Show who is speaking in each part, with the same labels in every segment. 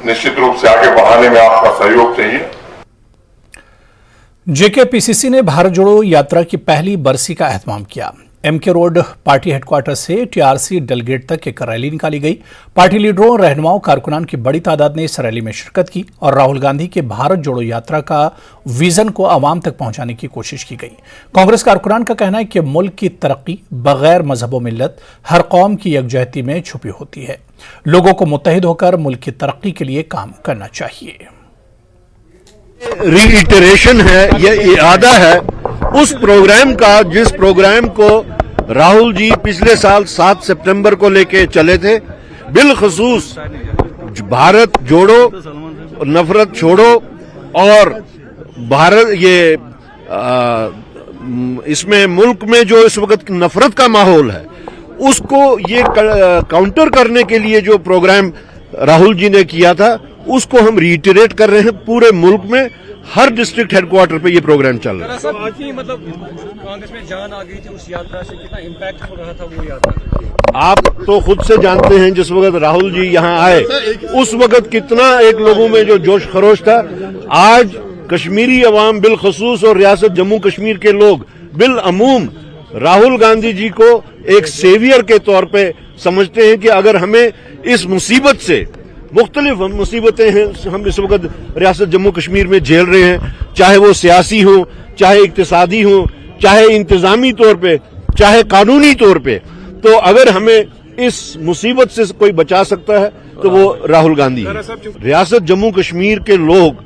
Speaker 1: निश्चित रूप से आगे बढ़ाने में आपका सहयोग चाहिए।
Speaker 2: जेकेपीसीसी ने भारत जोड़ो यात्रा की पहली बरसी का एहतमाम किया। एमके रोड पार्टी हेडक्वार्टर से टीआरसी डेलगेट तक एक रैली निकाली गई। पार्टी लीडरों, रहनुमाओं, कारकुनान की बड़ी तादाद ने इस रैली में शिरकत की और राहुल गांधी के भारत जोड़ो यात्रा का विजन को आवाम तक पहुंचाने की कोशिश की गई। कांग्रेस कारकुनान का कहना है कि मुल्क की तरक्की बगैर मजहब व मिल्लत हर कौम की यकजहती में छुपी होती है। लोगों को मुत्तहिद होकर मुल्क की तरक्की के लिए काम करना चाहिए।
Speaker 3: रीइटरेशन है, यह इरादा है उस प्रोग्राम का जिस प्रोग्राम को राहुल जी पिछले साल 7 सितंबर को लेके चले थे। बिलखसूस भारत जोड़ो, नफरत छोड़ो और भारत इसमें मुल्क में जो इस वक्त नफरत का माहौल है उसको ये काउंटर करने के लिए जो प्रोग्राम राहुल जी ने किया था उसको हम रीइटरेट कर रहे हैं। पूरे मुल्क में हर डिस्ट्रिक्ट हेडक्वार्टर पे ये प्रोग्राम चल रहा है।
Speaker 4: आज ही मतलब कांग्रेस में जान आ गई थी उस यात्रा से, कितना इम्पैक्ट हो रहा था वो यात्रा?
Speaker 3: आप तो खुद से जानते हैं जिस वक्त राहुल जी यहाँ आए उस वक्त कितना एक लोगों में जो जोश खरोश था। आज कश्मीरी अवाम बिलखसूस और रियासत जम्मू कश्मीर के लोग बिल अमूम राहुल गांधी जी को एक सेवियर के तौर पे समझते हैं कि अगर हमें इस मुसीबत से, मुख्तलिफ मुसीबतें हैं हम इस वक्त रियासत जम्मू कश्मीर में झेल रहे हैं, चाहे वो सियासी हो, चाहे इक्तिसादी हो, चाहे इंतजामी तौर पे, चाहे कानूनी तौर पे, तो अगर हमें इस मुसीबत से कोई बचा सकता है तो वो राहुल गांधी है। रियासत जम्मू कश्मीर के लोग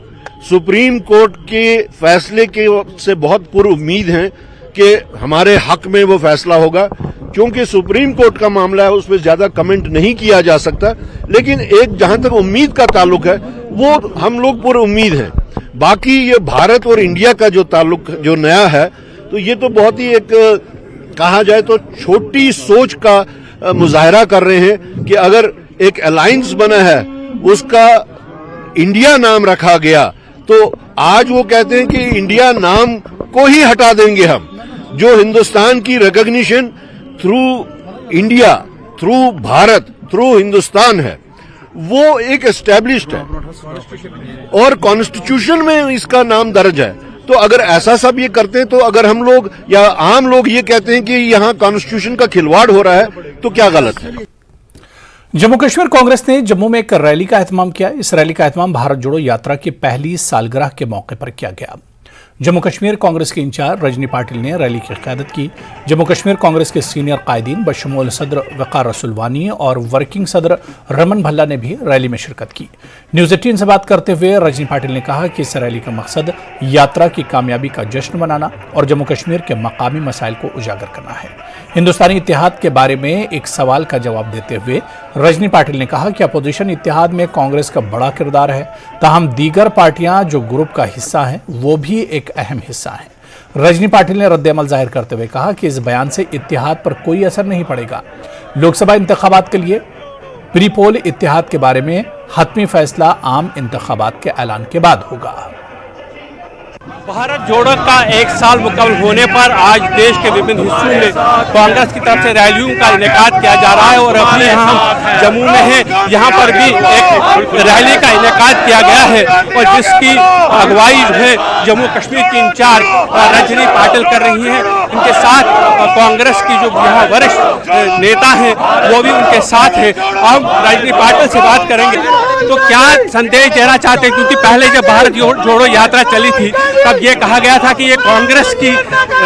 Speaker 3: सुप्रीम कोर्ट के फैसले के से बहुत पुर उम्मीद हैं कि हमारे हक में वो फैसला होगा। क्योंकि सुप्रीम कोर्ट का मामला है उस पर ज्यादा कमेंट नहीं किया जा सकता, लेकिन एक जहां तक उम्मीद का ताल्लुक है वो हम लोग पूरी उम्मीद हैं। बाकी ये भारत और इंडिया का जो ताल्लुक जो नया है तो ये तो बहुत ही एक कहा जाए तो छोटी सोच का मुजाहरा कर रहे हैं कि अगर एक अलायंस बना है उसका इंडिया नाम रखा गया तो आज वो कहते हैं कि इंडिया नाम को ही हटा देंगे हम। जो हिंदुस्तान की recognition through India, through Bharat, through Hindustan है वो एक एस्टेब्लिश्ड है और कॉन्स्टिट्यूशन में इसका नाम दर्ज है। तो अगर ऐसा सब ये करते हैं तो अगर हम लोग या आम लोग ये कहते हैं कि यहाँ कॉन्स्टिट्यूशन का खिलवाड़ हो रहा है तो क्या गलत है।
Speaker 2: जम्मू कश्मीर कांग्रेस ने जम्मू में एक रैली का एहतमाम किया। इस रैली का एहतमाम भारत जोड़ो यात्रा की पहली सालगिरह के मौके पर किया गया। जम्मू कश्मीर कांग्रेस के इंचार्ज रजनी पाटिल ने रैली की क़यादत की। जम्मू कश्मीर कांग्रेस के सीनियर कायदीन बशमूल सदर वक़ार रसूलवानी और वर्किंग सदर रमन भल्ला ने भी रैली में शिरकत की। न्यूज़ 18 से बात करते हुए रजनी पाटिल ने कहा कि इस रैली का मकसद यात्रा की कामयाबी का जश्न मनाना और जम्मू कश्मीर के मकामी मसाइल को उजागर करना है। हिंदुस्तानी इत्तेहाद के बारे में एक सवाल का जवाब देते हुए रजनी पाटिल ने कहा कि अपोजिशन इत्तेहाद में कांग्रेस का बड़ा किरदार है, ताहम दीगर पार्टियां जो ग्रुप का हिस्सा हैं वो भी एक अहम हिस्सा है। रजनी पाटिल ने रद्द-ए-अमल जाहिर करते हुए कहा कि इस बयान से इत्तेहाद पर कोई असर नहीं पड़ेगा। लोकसभा इंतखाबात के लिए प्री पोल इत्तेहाद के बारे में हतमी फैसला आम इंतखाबात के ऐलान के बाद होगा।
Speaker 4: भारत जोड़ो का 1 साल मुकम्मल होने पर आज देश के विभिन्न हिस्सों में कांग्रेस की तरफ से रैलियों का इनेकाद किया जा रहा है और अभी यहाँ हम जम्मू में हैं, यहाँ पर भी एक रैली का इनेकाद किया गया है और जिसकी अगुवाई जो है जम्मू कश्मीर की इंचार्ज रजनी पाटिल कर रही हैं। इनके साथ कांग्रेस की जो यहाँ वरिष्ठ नेता हैं वो भी उनके साथ हैं। अब रजनी पाटिल से बात करेंगे तो क्या संदेश देना चाहते हैं, क्योंकि पहले जब भारत जोड़ो यात्रा चली थी तब ये कहा गया था कि ये कांग्रेस की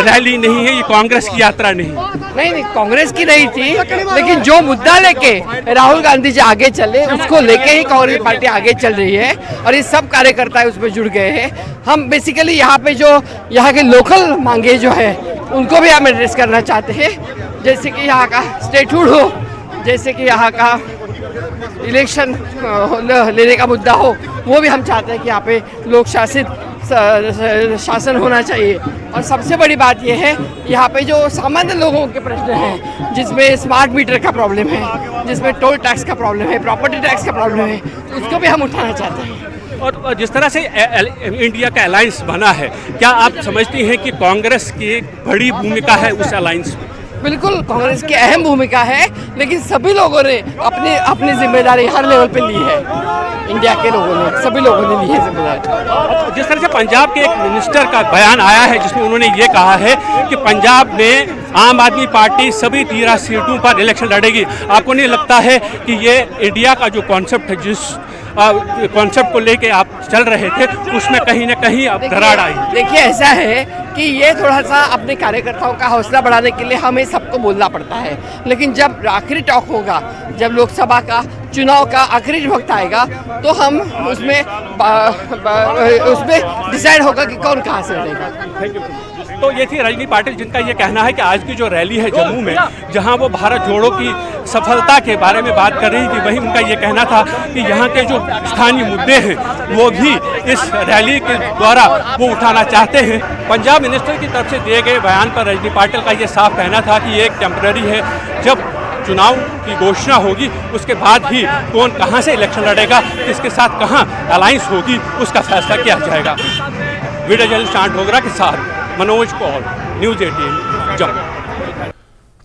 Speaker 4: रैली नहीं है, ये कांग्रेस की यात्रा नहीं
Speaker 5: कांग्रेस की नहीं थी, लेकिन जो मुद्दा लेके राहुल गांधी जी आगे चले उसको लेके ही कांग्रेस पार्टी आगे चल रही है और ये सब कार्यकर्ता उसमें जुड़ गए हैं। हम बेसिकली यहाँ पे जो यहाँ के लोकल मांगे जो है उनको भी हम एड्रेस करना चाहते हैं, जैसे कि यहाँ का स्टेटहुड हो, जैसे कि यहाँ का इलेक्शन लेने का मुद्दा हो, वो भी हम चाहते हैं कि यहाँ पे लोक शासित शासन होना चाहिए। और सबसे बड़ी बात यह है यहाँ पे जो सामान्य लोगों के प्रश्न हैं, जिसमें स्मार्ट मीटर का प्रॉब्लम है, जिसमें टोल टैक्स का प्रॉब्लम है, प्रॉपर्टी टैक्स का प्रॉब्लम है, उसको भी हम उठाना चाहते हैं।
Speaker 4: और जिस तरह से इंडिया का अलायंस बना है, क्या आप समझती हैं कि कांग्रेस की एक बड़ी भूमिका है उस अलायंस में?
Speaker 5: बिल्कुल कांग्रेस की अहम भूमिका है, लेकिन सभी लोगों ने अपनी अपनी जिम्मेदारी हर लेवल पे ली है। इंडिया के लोगों ने, सभी लोगों ने ली है जिम्मेदारी।
Speaker 4: जिस तरह से पंजाब के एक मिनिस्टर का बयान आया है जिसमें उन्होंने ये कहा है कि पंजाब में आम आदमी पार्टी सभी 13 सीटों पर इलेक्शन लड़ेगी, आपको नहीं लगता है कि ये इंडिया का जो कॉन्सेप्ट है, जिस कॉन्सेप्ट को लेके आप चल रहे थे, उसमें कहीं ना कहीं अब दरार आई?
Speaker 5: देखिए ऐसा है कि ये थोड़ा सा अपने कार्यकर्ताओं का हौसला बढ़ाने के लिए हमें सबको बोलना पड़ता है, लेकिन जब आखिरी टॉक होगा, जब लोकसभा का चुनाव का आखिरी वक्त आएगा, तो हम उसमें डिसाइड होगा कि कौन कहाँ से लड़ेगा।
Speaker 4: तो ये थी रजनी पाटिल, जिनका ये कहना है कि आज की जो रैली है जम्मू में, जहां वो भारत जोड़ो की सफलता के बारे में बात कर रही थी, वहीं उनका ये कहना था कि यहाँ के जो स्थानीय मुद्दे हैं वो भी इस रैली के द्वारा वो उठाना चाहते हैं। पंजाब मिनिस्टर की तरफ से दिए गए बयान पर रजनी पाटिल का ये साफ कहना था कि ये एक टेम्पररी है, जब चुनाव की घोषणा होगी उसके बाद ही कौन कहाँ से इलेक्शन लड़ेगा, किसके साथ कहाँ अलायंस होगी, उसका फैसला किया जाएगा। वीडियो जर्नलिस्ट शांत डोगरा के साथ मनोज कौल, न्यूज़ 18 जम्मू।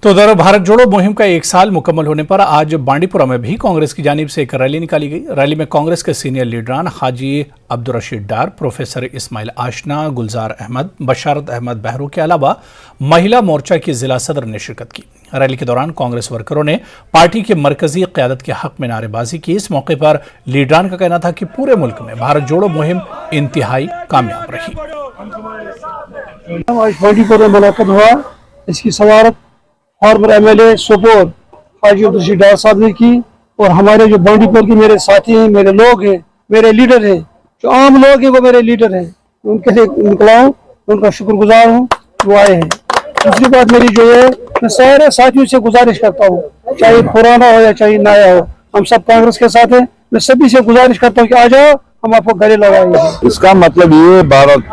Speaker 2: तो उधर भारत जोड़ो मुहिम का 1 साल मुकम्मल होने पर आज बांडीपुरा में भी कांग्रेस की जानिब से एक रैली निकाली गई। रैली में कांग्रेस के सीनियर लीडरान हाजी अब्दुल रशीद डार, प्रोफेसर इस्माइल आशना, गुलजार अहमद, बशारत अहमद बहरू के अलावा महिला मोर्चा की जिला सदर ने शिरकत की। रैली के दौरान कांग्रेस वर्करों ने पार्टी की मरकजी क़यादत के हक में नारेबाजी की। इस मौके पर लीडरान का कहना था कि पूरे मुल्क में भारत जोड़ो मुहिम इंतहाई कामयाब रही।
Speaker 6: आज बांडीपुरा में मुलाकात हुआ, इसकी सदारत फॉर्मर एमएलए सोपोर हाजी अब्दुल रशीद डार साहब ने की, और हमारे जो बांडीपुर के मेरे साथी हैं, मेरे लोग हैं, मेरे लीडर हैं, जो आम लोग हैं वो मेरे लीडर हैं, उनके लिए निकला हूँ, उनका शुक्रगुजार हूँ, वो आए हैं। दूसरी बात मेरी जो है, मैं सारे साथियों से गुजारिश करता हूँ, चाहे पुराना हो या चाहे नया हो, हम सब कांग्रेस के साथ हैं। मैं सभी से गुजारिश करता हूँ कि आ जाओ, हम आपको गले लगाएंगे।
Speaker 7: इसका मतलब ये भारत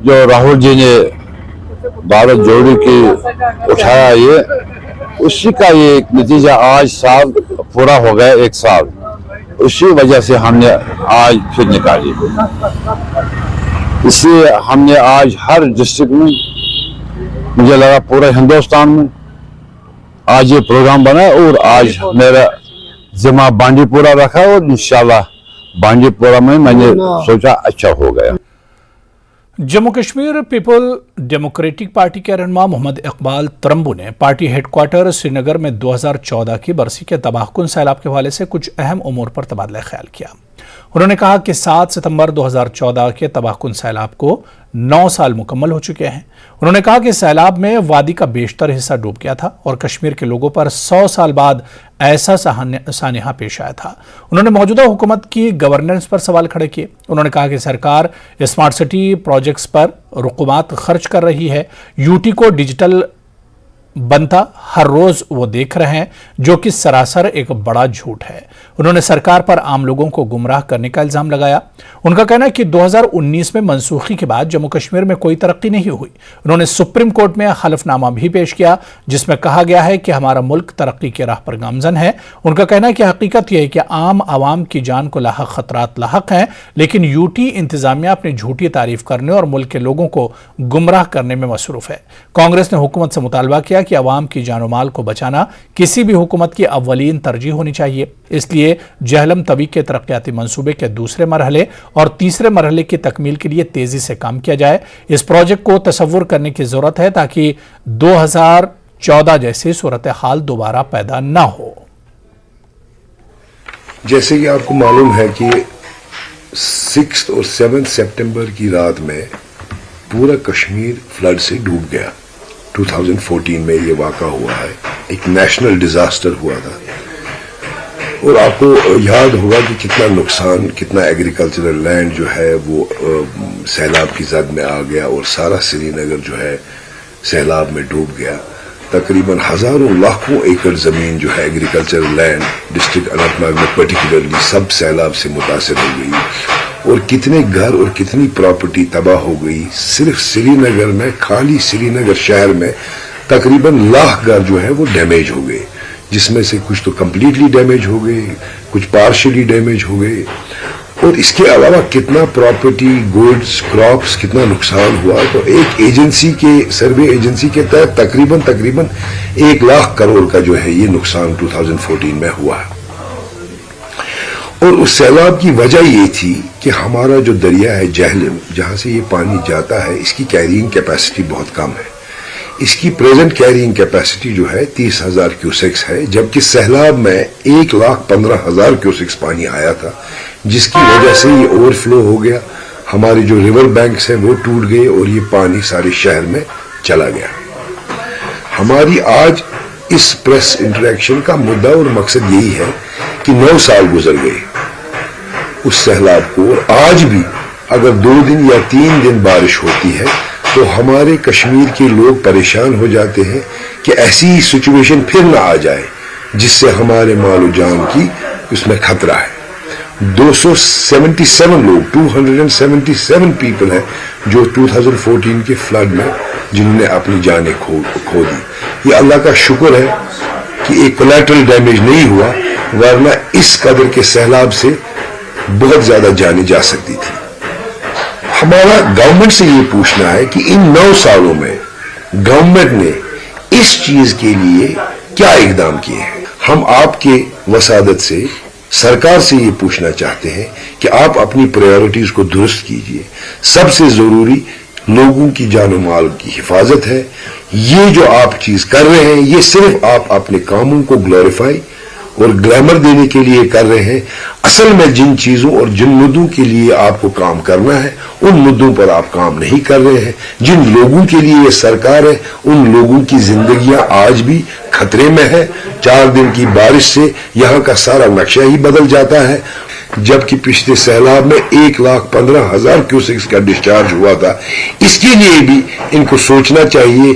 Speaker 7: जो राहुल जी ने भारत जोड़ो की उठाया, ये उसी का ये एक नतीजा आज साल पूरा हो गया, 1 साल, उसी वजह से हमने आज फिर निकाली। इसलिए हमने आज हर डिस्ट्रिक्ट में, मुझे लगा पूरे हिंदुस्तान में आज ये प्रोग्राम बना, और आज मेरा जिम्मा बांडीपुरा रखा, और इंशाल्लाह बांडीपुरा में मैंने सोचा अच्छा हो गया।
Speaker 2: Jammu Kashmir people democratic party के रहनुमा मोहम्मद इकबाल तरम्बू ने पार्टी हेडक्वार्टर श्रीनगर में 2014 की बरसी के तबाहकुन सैलाब के हवाले से कुछ अहम उमूर पर तबादला ख्याल किया। उन्होंने कहा कि 7 सितंबर 2014 के तबाहकुन सैलाब को 9 साल मुकम्मल हो चुके हैं। उन्होंने कहा कि सैलाब में वादी का बेशतर हिस्सा डूब गया था और कश्मीर के लोगों पर 100 साल बाद ऐसा सानिहा पेश आया था। उन्होंने मौजूदा हुकूमत की गवर्नेंस पर सवाल खड़े किए। उन्होंने कहा कि सरकार स्मार्ट सिटी प्रोजेक्ट्स पर रुकुमात खर्च कर रही है, यूटी को डिजिटल बनता हर रोज वो देख रहे हैं, जो कि सरासर एक बड़ा झूठ है। उन्होंने सरकार पर आम लोगों को गुमराह करने का इल्जाम लगाया। उनका कहना है कि 2019 में मनसूखी के बाद जम्मू कश्मीर में कोई तरक्की नहीं हुई। उन्होंने सुप्रीम कोर्ट में हलफनामा भी पेश किया, जिसमें कहा गया है कि हमारा मुल्क तरक्की की राह पर गामजन है। उनका कहना है कि हकीकत यह है कि आम आवाम की जान को लाहक खतरात लाहक हैं, लेकिन यूटी इंतजामिया अपनी झूठी तारीफ करने और मुल्क के लोगों को गुमराह करने में मसरूफ है। कांग्रेस ने हुकूमत से मुतालबा किया कि अवाम की जानो माल को बचाना किसी भी हुकूमत की अव्वलीन तरजीह होनी चाहिए। इसलिए जहलम तवी के तरक्याती मंसूबे के दूसरे मरहले और तीसरे मरहले की तकमील के लिए तेजी से काम किया जाए। इस प्रोजेक्ट को तसव्वुर करने की जरूरत है ताकि 2014 जैसी सूरत हाल दोबारा पैदा न हो।
Speaker 8: जैसे कि आपको मालूम है कि 6 और 7 सितंबर की रात में पूरा कश्मीर फ्लड से डूब गया। 2014 में ये वाक़ा हुआ है, एक नेशनल डिजास्टर हुआ था। और आपको याद होगा कि कितना नुकसान, कितना एग्रीकल्चरल लैंड जो है वो सैलाब की जद में आ गया और सारा श्रीनगर जो है सैलाब में डूब गया। तकरीबन हजारों लाखों एकड़ ज़मीन जो है एग्रीकल्चरल लैंड डिस्ट्रिक्ट अनंतनाग में पर्टिकुलरली सब सैलाब से मुतासर हो गई, और कितने घर और कितनी प्रॉपर्टी तबाह हो गई। सिर्फ श्रीनगर में, खाली श्रीनगर शहर में तकरीबन 1 लाख घर जो है वो डैमेज हो गए, जिसमें से कुछ तो कम्प्लीटली डैमेज हो गए, कुछ पार्शियली डैमेज हो गए। اور اس کے علاوہ کتنا پراپرٹی گوڈز کراپس کتنا نقصان ہوا. تو ایک ایجنسی کے سروے ایجنسی کے تحت تقریباً 1 لاکھ کروڑ کا جو ہے یہ نقصان 2014 میں ہوا ہے. اور اس سیلاب کی وجہ یہ تھی کہ ہمارا جو دریا ہے جہلم جہاں سے یہ پانی جاتا ہے اس کی کیرینگ کیپیسٹی بہت کم ہے. اس کی پریزنٹ کیرینگ کیپیسٹی جو ہے 30,000 کیوسیکس ہے, جبکہ سیلاب میں 1,15,000 کیوسیکس پانی آیا تھا, جس کی وجہ سے یہ اوور فلو ہو گیا. ہمارے جو ریور بینکس ہیں وہ ٹوٹ گئے اور یہ پانی سارے شہر میں چلا گیا. ہماری آج اس پریس انٹریکشن کا مدعا اور مقصد یہی ہے کہ 9 سال گزر گئے اس سیلاب کو, اور آج بھی اگر 2 دن یا 3 دن بارش ہوتی ہے تو ہمارے کشمیر کے لوگ پریشان ہو جاتے ہیں کہ ایسی سچویشن پھر نہ آ جائے جس سے ہمارے مال و جان کی اس میں خطرہ ہے. 277 پیپل ہیں جو 2014 کے فلڈ میں جنہوں نے اپنی جانیں کھو دی. یہ اللہ کا شکر ہے کہ ایک کولیٹرل ڈیمیج نہیں ہوا, ورنہ اس قدر کے سیلاب سے بہت زیادہ جانیں جا سکتی تھی. ہمارا گورنمنٹ سے یہ پوچھنا ہے کہ ان 9 سالوں میں گورنمنٹ نے اس چیز کے لیے کیا اقدام کیے ہیں. ہم آپ کے وسادت سے سرکار سے یہ پوچھنا چاہتے ہیں کہ آپ اپنی پرائیورٹیز کو درست کیجئے. سب سے ضروری لوگوں کی جان و مال کی حفاظت ہے. یہ جو آپ چیز کر رہے ہیں یہ صرف آپ اپنے کاموں کو گلوریفائی اور گلیمر دینے کے لیے کر رہے ہیں. اصل میں جن چیزوں اور جن مدوں کے لیے آپ کو کام کرنا ہے ان مدوں پر آپ کام نہیں کر رہے ہیں. جن لوگوں کے لیے یہ سرکار ہے ان لوگوں کی زندگیاں آج بھی خطرے میں ہے. 4 دن کی بارش سے یہاں کا سارا نقشہ ہی بدل جاتا ہے. جبکہ پچھلے سیلاب میں 1,15,000 کیوسیکس کا ڈسچارج ہوا تھا. اس کے لیے بھی ان کو سوچنا چاہیے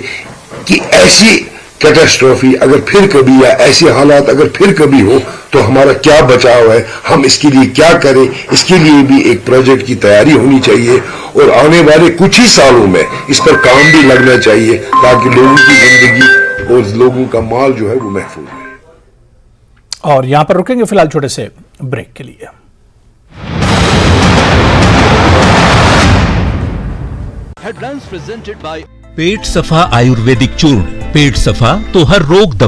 Speaker 8: کہ ایسی کیٹاسٹروفی اگر پھر کبھی یا ایسے حالات اگر پھر کبھی ہو تو ہمارا کیا بچاؤ ہے, ہم اس کے لیے کیا کریں. اس کے لیے بھی ایک پروجیکٹ کی تیاری ہونی چاہیے اور آنے والے کچھ ہی سالوں میں اس پر کام بھی لگنا چاہیے تاکہ لوگوں کی زندگی اور لوگوں کا مال جو ہے وہ محفوظ رہے.
Speaker 2: اور یہاں پر رکیں گے فی الحال چھوٹے سے بریک کے لیے.
Speaker 9: पेट सफा आयुर्वेदिक चूर्ण. पेट सफा तो हर रोग दफा.